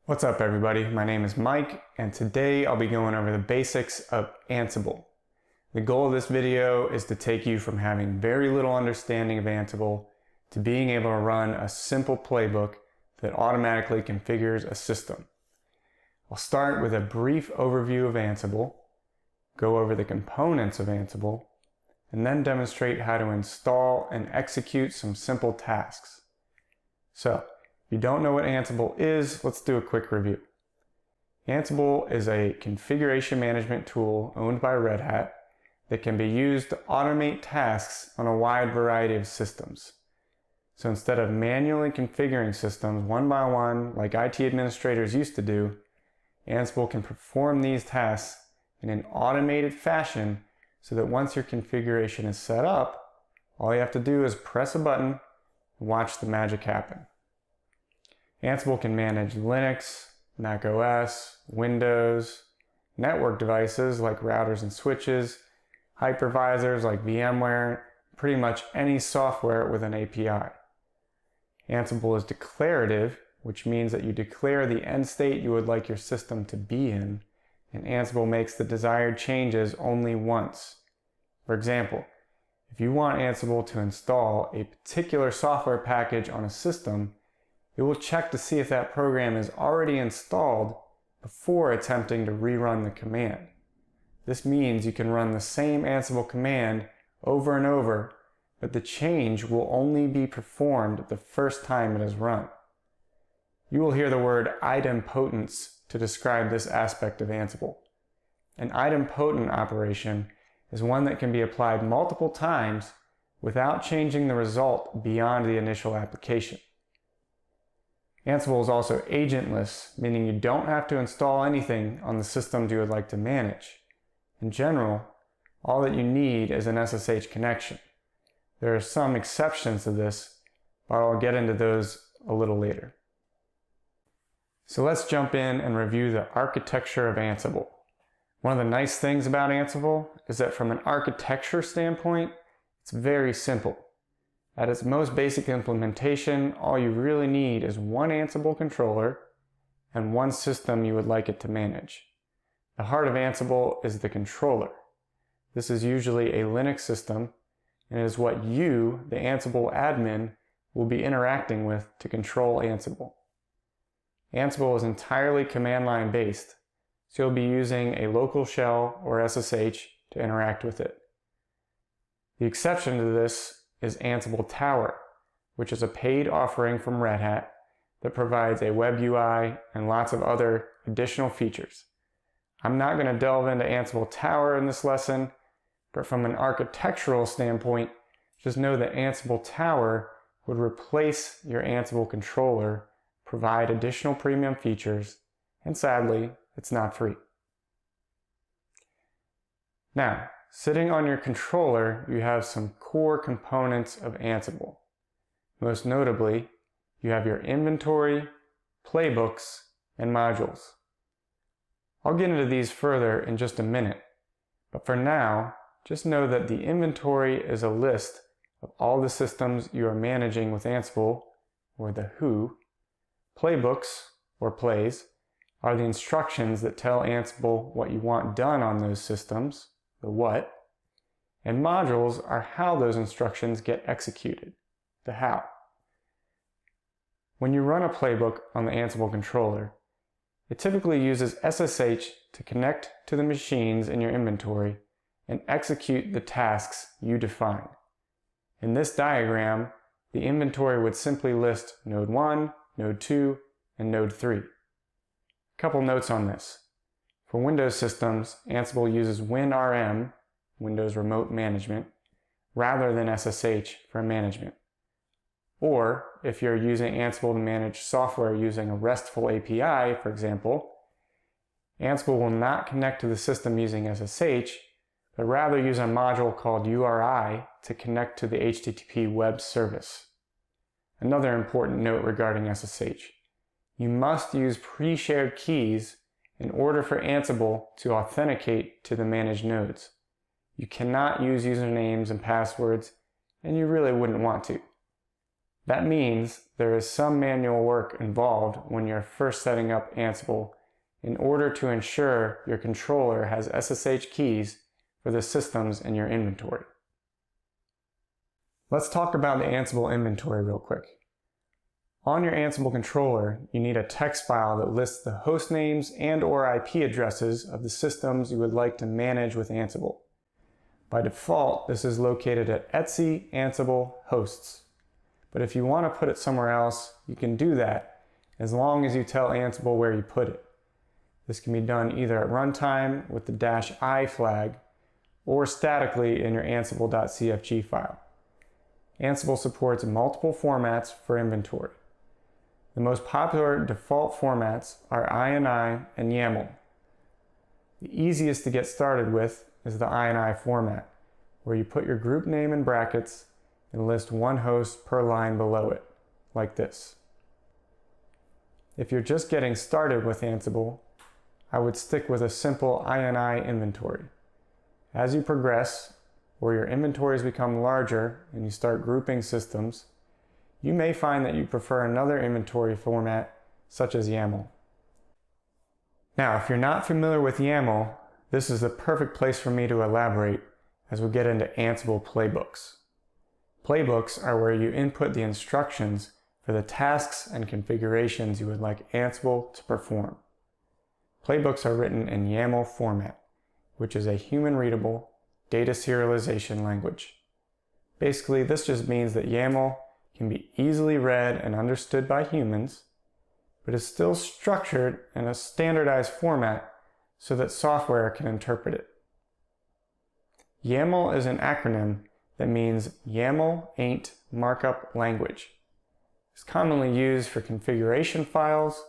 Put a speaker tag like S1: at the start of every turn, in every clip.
S1: What's up everybody, my name is Mike and today I'll be going over the basics of Ansible. The goal of this video is to take you from having very little understanding of Ansible to being able to run a simple playbook that automatically configures a system. I'll start with a brief overview of Ansible, go over the components of Ansible, and then demonstrate how to install and execute some simple tasks. So, if you don't know what Ansible is, let's do a quick review. Ansible is a configuration management tool owned by Red Hat that can be used to automate tasks on a wide variety of systems. So instead of manually configuring systems one by one like IT administrators used to do, Ansible can perform these tasks in an automated fashion so that once your configuration is set up, all you have to do is press a button and watch the magic happen. Ansible can manage Linux, Mac OS, Windows, network devices like routers and switches, hypervisors like VMware, pretty much any software with an API. Ansible is declarative, which means that you declare the end state you would like your system to be in, and Ansible makes the desired changes only once. For example, if you want Ansible to install a particular software package on a system, it will check to see if that program is already installed before attempting to rerun the command. This means you can run the same Ansible command over and over, but the change will only be performed the first time it is run. You will hear the word idempotence to describe this aspect of Ansible. An idempotent operation is one that can be applied multiple times without changing the result beyond the initial application. Ansible is also agentless, meaning you don't have to install anything on the systems you would like to manage. In general, all that you need is an SSH connection. There are some exceptions to this, but I'll get into those a little later. So let's jump in and review the architecture of Ansible. One of the nice things about Ansible is that from an architecture standpoint, it's very simple. At its most basic implementation, all you really need is one Ansible controller and one system you would like it to manage. The heart of Ansible is the controller. This is usually a Linux system and is what you, the Ansible admin, will be interacting with to control Ansible. Ansible is entirely command line based, so you'll be using a local shell or SSH to interact with it. The exception to this is Ansible Tower, which is a paid offering from Red Hat that provides a web UI and lots of other additional features. I'm not going to delve into Ansible Tower in this lesson, but from an architectural standpoint, just know that Ansible Tower would replace your Ansible controller, provide additional premium features, and sadly, it's not free. Now, sitting on your controller, you have some core components of Ansible. Most notably, you have your inventory, playbooks, and modules. I'll get into these further in just a minute, but for now, just know that the inventory is a list of all the systems you are managing with Ansible, or the who. Playbooks, or plays, are the instructions that tell Ansible what you want done on those systems, the what, and modules are how those instructions get executed, the how. When you run a playbook on the Ansible controller, it typically uses SSH to connect to the machines in your inventory and execute the tasks you define. In this diagram, the inventory would simply list node 1, node 2, and node 3. A couple notes on this. For Windows systems, Ansible uses WinRM, Windows Remote Management, rather than SSH for management. Or, if you're using Ansible to manage software using a RESTful API, for example, Ansible will not connect to the system using SSH, but rather use a module called URI to connect to the HTTP web service. Another important note regarding SSH. You must use pre-shared keys in order for Ansible to authenticate to the managed nodes. You cannot use usernames and passwords, and you really wouldn't want to. That means there is some manual work involved when you're first setting up Ansible in order to ensure your controller has SSH keys for the systems in your inventory. Let's talk about the Ansible inventory real quick. On your Ansible controller, you need a text file that lists the host names and/or IP addresses of the systems you would like to manage with Ansible. By default, this is located at etc Ansible hosts. But if you want to put it somewhere else, you can do that as long as you tell Ansible where you put it. This can be done either at runtime with the -i flag or statically in your ansible.cfg file. Ansible supports multiple formats for inventory. The most popular default formats are INI and YAML. The easiest to get started with is the INI format, where you put your group name in brackets and list one host per line below it, like this. If you're just getting started with Ansible, I would stick with a simple INI inventory. As you progress, or your inventories become larger and you start grouping systems, you may find that you prefer another inventory format, such as YAML. Now, if you're not familiar with YAML, this is the perfect place for me to elaborate as we get into Ansible playbooks. Playbooks are where you input the instructions for the tasks and configurations you would like Ansible to perform. Playbooks are written in YAML format, which is a human-readable data serialization language. Basically, this just means that YAML can be easily read and understood by humans, but is still structured in a standardized format so that software can interpret it. YAML is an acronym that means YAML Ain't Markup Language. It's commonly used for configuration files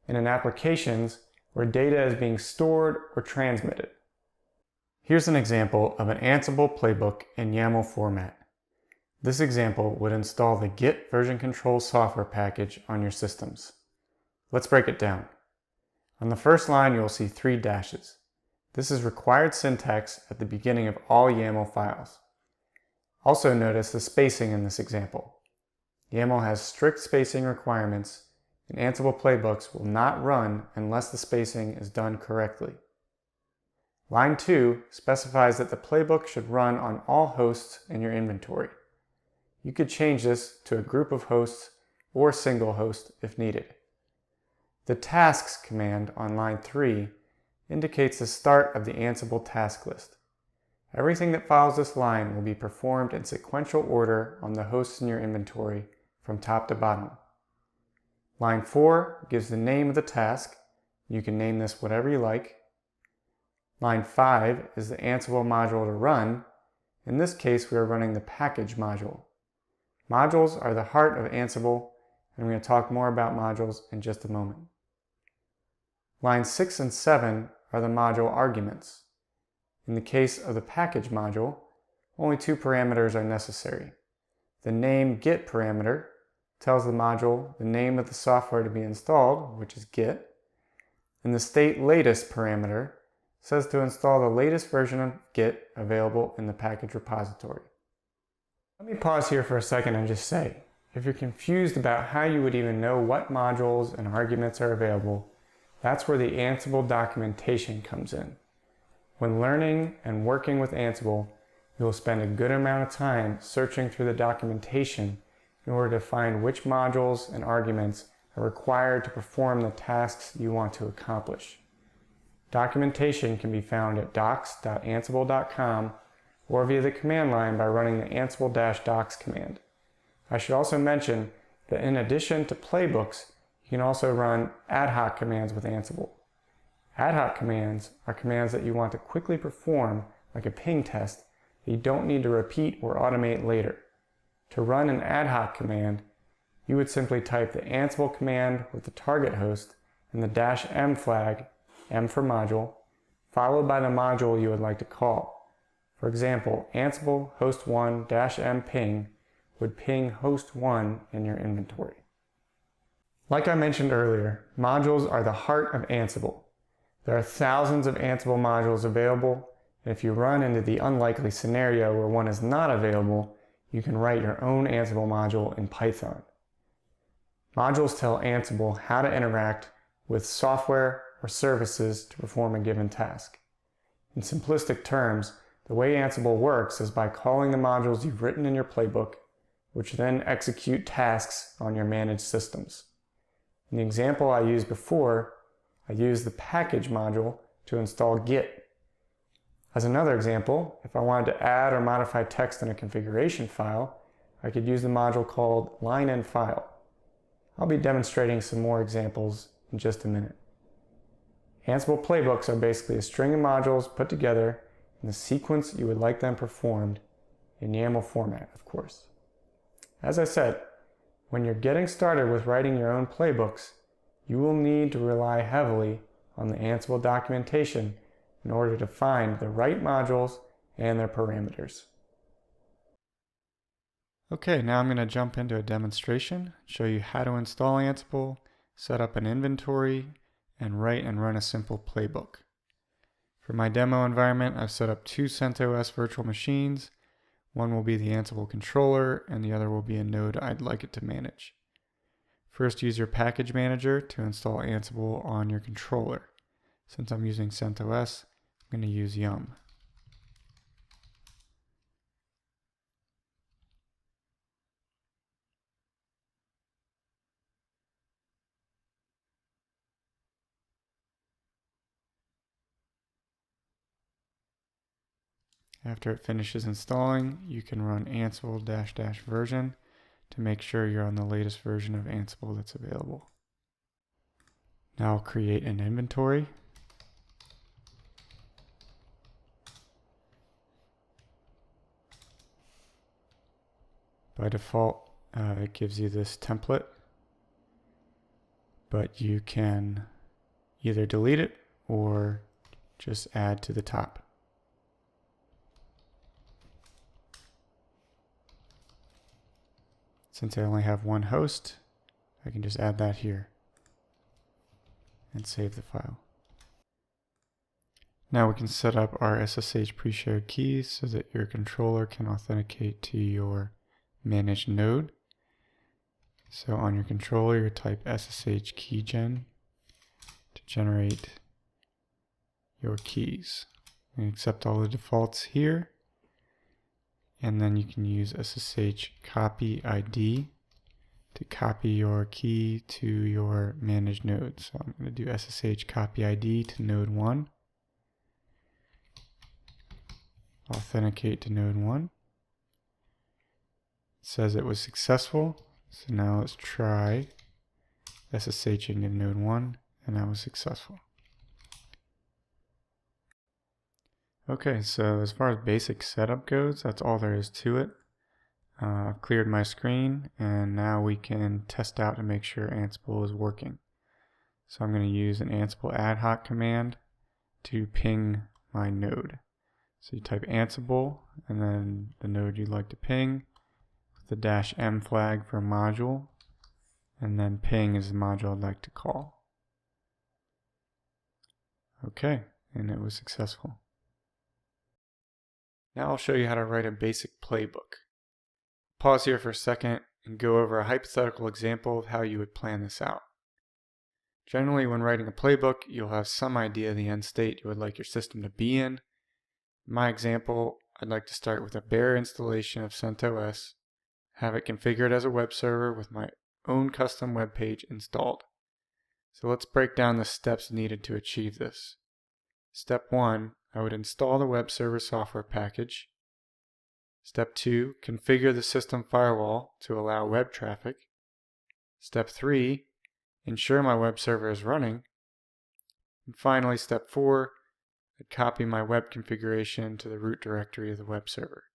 S1: and in applications where data is being stored or transmitted. Here's an example of an Ansible playbook in YAML format. This example would install the Git version control software package on your systems. Let's break it down. On the first line, you'll see 3 dashes. This is required syntax at the beginning of all YAML files. Also notice the spacing in this example. YAML has strict spacing requirements, and Ansible playbooks will not run unless the spacing is done correctly. Line 2 specifies that the playbook should run on all hosts in your inventory. You could change this to a group of hosts or single host if needed. The tasks command on line 3 indicates the start of the Ansible task list. Everything that follows this line will be performed in sequential order on the hosts in your inventory from top to bottom. Line 4 gives the name of the task. You can name this whatever you like. Line 5 is the Ansible module to run. In this case, we are running the package module. Modules are the heart of Ansible, and we're going to talk more about modules in just a moment. Lines 6 and 7 are the module arguments. In the case of the package module, only 2 parameters are necessary. The name Git parameter tells the module the name of the software to be installed, which is Git, and the state latest parameter says to install the latest version of Git available in the package repository. Let me pause here for a second and just say, if you're confused about how you would even know what modules and arguments are available, that's where the Ansible documentation comes in. When learning and working with Ansible, you will spend a good amount of time searching through the documentation in order to find which modules and arguments are required to perform the tasks you want to accomplish. Documentation can be found at docs.ansible.com or via the command line by running the ansible-docs command. I should also mention that in addition to playbooks, you can also run ad hoc commands with Ansible. Ad hoc commands are commands that you want to quickly perform, like a ping test, that you don't need to repeat or automate later. To run an ad hoc command, you would simply type the Ansible command with the target host and the -m flag, M for module, followed by the module you would like to call. For example, Ansible host1 -m ping would ping host1 in your inventory. Like I mentioned earlier, modules are the heart of Ansible. There are thousands of Ansible modules available, and if you run into the unlikely scenario where one is not available, you can write your own Ansible module in Python. Modules tell Ansible how to interact with software or services to perform a given task. In simplistic terms, the way Ansible works is by calling the modules you've written in your playbook, which then execute tasks on your managed systems. In the example I used before, I used the package module to install Git. As another example, if I wanted to add or modify text in a configuration file, I could use the module called line_in_file. I'll be demonstrating some more examples in just a minute. Ansible playbooks are basically a string of modules put together in the sequence you would like them performed, in YAML format, of course. As I said, when you're getting started with writing your own playbooks, you will need to rely heavily on the Ansible documentation in order to find the right modules and their parameters. Okay, now I'm going to jump into a demonstration, show you how to install Ansible, set up an inventory, and write and run a simple playbook. For my demo environment, I've set up 2 CentOS virtual machines. One will be the Ansible controller, and the other will be a node I'd like it to manage. First, use your package manager to install Ansible on your controller. Since I'm using CentOS, I'm going to use Yum. After it finishes installing, you can run Ansible -- version to make sure you're on the latest version of Ansible that's available. Now I'll create an inventory. By default, it gives you this template, but you can either delete it or just add to the top. Since I only have one host, I can just add that here and save the file. Now we can set up our SSH pre-shared keys so that your controller can authenticate to your managed node. So on your controller, you type SSH keygen to generate your keys. And accept all the defaults here. And then you can use SSH copy ID to copy your key to your managed node. So I'm going to do SSH copy ID to node 1. Authenticate to node 1. It says it was successful. So now let's try SSHing to node 1, and that was successful. Okay, so as far as basic setup goes, that's all there is to it. I've cleared my screen, and now we can test out to make sure Ansible is working. So I'm going to use an Ansible ad hoc command to ping my node. So you type Ansible, and then the node you'd like to ping, with the -m flag for module, and then ping is the module I'd like to call. Okay, and it was successful. Now I'll show you how to write a basic playbook. Pause here for a second and go over a hypothetical example of how you would plan this out. Generally, when writing a playbook, you'll have some idea of the end state you would like your system to be in. In my example, I'd like to start with a bare installation of CentOS, have it configured as a web server with my own custom web page installed. So let's break down the steps needed to achieve this. Step 1, I would install the web server software package. Step 2, configure the system firewall to allow web traffic. Step 3, ensure my web server is running. And finally, step 4, I'd copy my web configuration to the root directory of the web server.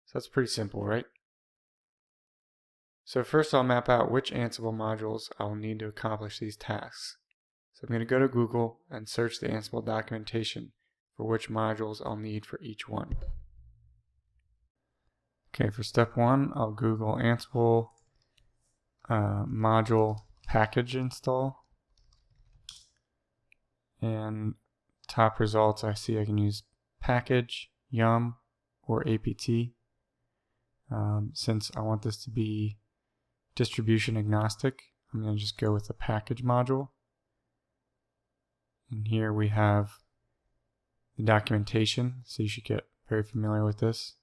S1: So that's pretty simple, right? So first I'll map out which Ansible modules I'll need to accomplish these tasks. So I'm going to go to Google and search the Ansible documentation for which modules I'll need for each one. Okay, for step 1, I'll Google Ansible module package install. And top results, I see I can use package, yum, or apt. Since I want this to be distribution agnostic, I'm going to just go with the package module. And here we have the documentation, so you should get very familiar with this.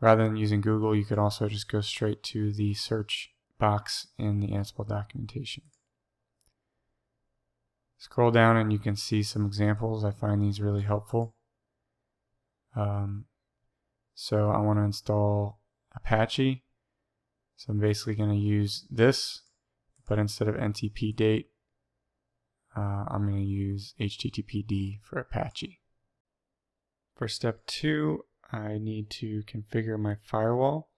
S1: Rather than using Google, you could also just go straight to the search box in the Ansible documentation. Scroll down and you can see some examples. I find these really helpful. So I want to install Apache. So I'm basically going to use this, but instead of NTP date, I'm going to use HTTPD for Apache. For step 2, I need to configure my firewall.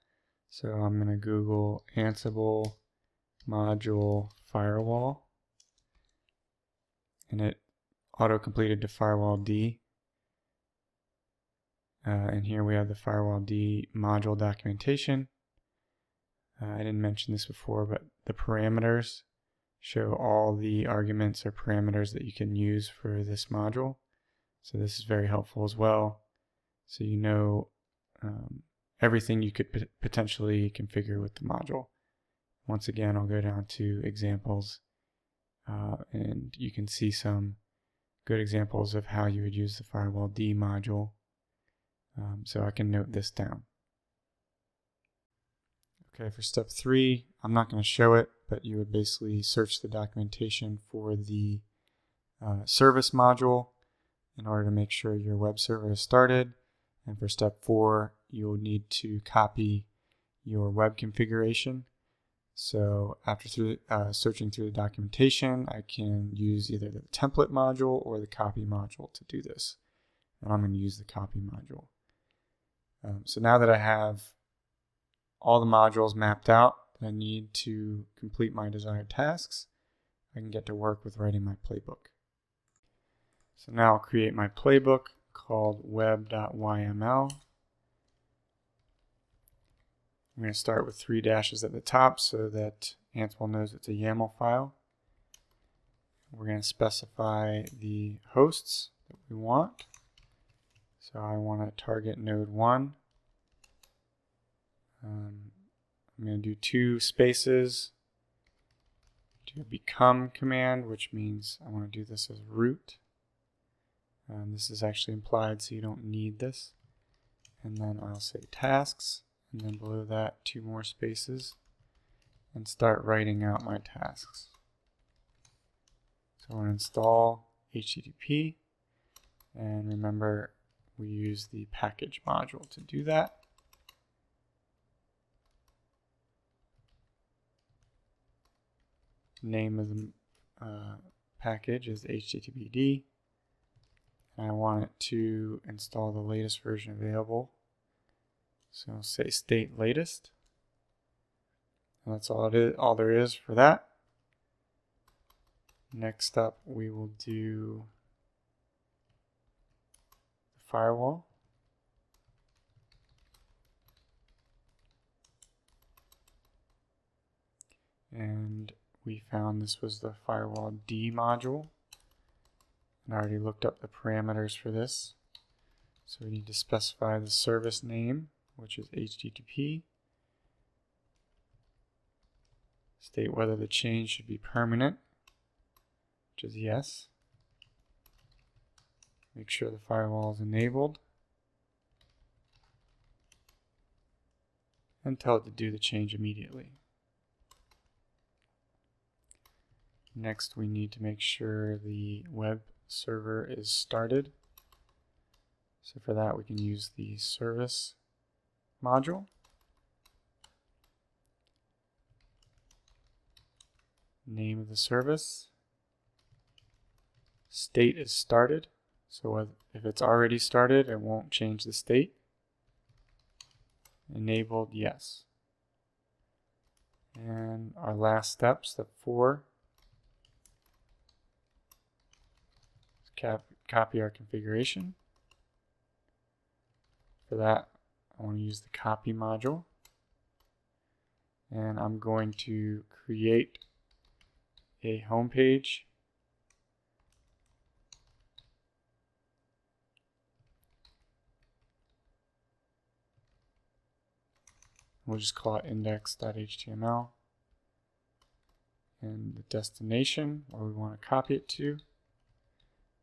S1: So I'm going to Google Ansible module firewall, and it auto-completed to firewall D. And here we have the firewall D module documentation. I didn't mention this before, but the parameters show all the arguments or parameters that you can use for this module. So this is very helpful as well. So you know everything you could potentially configure with the module. Once again, I'll go down to examples, and you can see some good examples of how you would use the firewall D module. So I can note this down. Okay, for step 3, I'm not going to show it, but you would basically search the documentation for the service module in order to make sure your web server is started. And for step 4, you'll need to copy your web configuration. So after searching through the documentation, I can use either the template module or the copy module to do this. And I'm going to use the copy module. So now that I have all the modules mapped out that I need to complete my desired tasks, I can get to work with writing my playbook. So now I'll create my playbook called web.yml. I'm going to start with 3 dashes at the top so that Ansible knows it's a YAML file. We're going to specify the hosts that we want. So I want to target node 1. I'm going to do 2 spaces, do a become command, which means I want to do this as root. This is actually implied, so you don't need this. And then I'll say tasks, and then below that 2 more spaces, and start writing out my tasks. So I'm going to install HTTP, and remember we use the package module to do that. Name of the package is HTTPD. And I want it to install the latest version available. So I'll say state latest. And that's all there is for that. Next up, we will do the firewall. And we found this was the firewall D module. And I already looked up the parameters for this. So we need to specify the service name, which is HTTP. State whether the change should be permanent, which is yes. Make sure the firewall is enabled. And tell it to do the change immediately. Next, we need to make sure the web server is started. So for that, we can use the service module. Name of the service. State is started. So if it's already started, it won't change the state. Enabled, yes. And our last step, step 4. Copy our configuration. For that, I want to use the copy module. And I'm going to create a home page. We'll just call it index.html. And the destination, where we want to copy it to,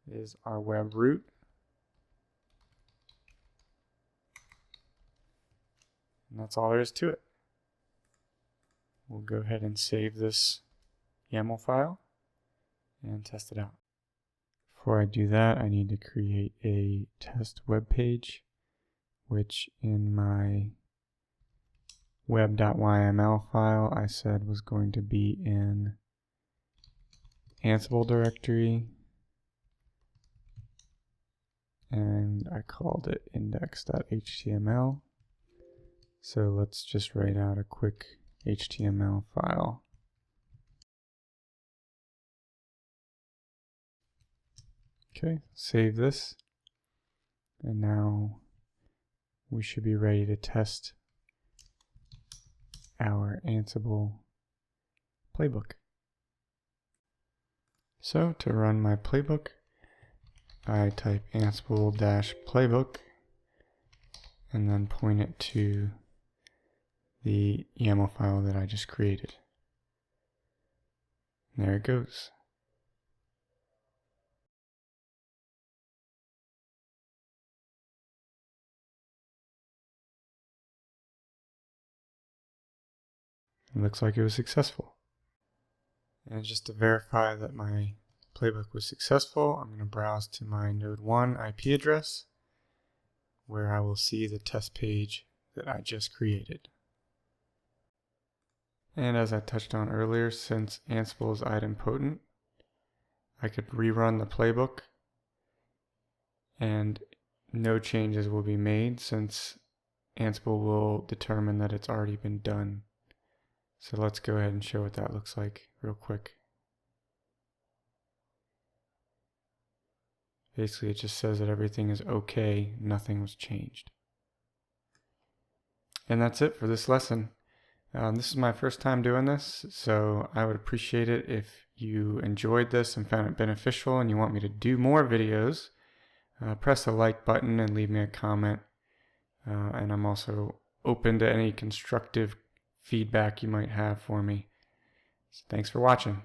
S1: is our web root. And that's all there is to it. We'll go ahead and save this YAML file and test it out. Before I do that, I need to create a test web page, which in my web.yml file I said was going to be in Ansible directory, and I called it index.html. So let's just write out a quick HTML file. Okay, save this, and now we should be ready to test our Ansible playbook. So to run my playbook, I type Ansible-playbook and then point it to the YAML file that I just created. And there it goes. It looks like it was successful. And just to verify that my playbook was successful, I'm going to browse to my node 1 IP address, where I will see the test page that I just created. And as I touched on earlier, since Ansible is idempotent, I could rerun the playbook and no changes will be made, since Ansible will determine that it's already been done. So let's go ahead and show what that looks like real quick. Basically, it just says that everything is okay, nothing was changed. And that's it for this lesson. This is my first time doing this, so I would appreciate it if you enjoyed this and found it beneficial and you want me to do more videos. Press the like button and leave me a comment. And I'm also open to any constructive feedback you might have for me. So thanks for watching.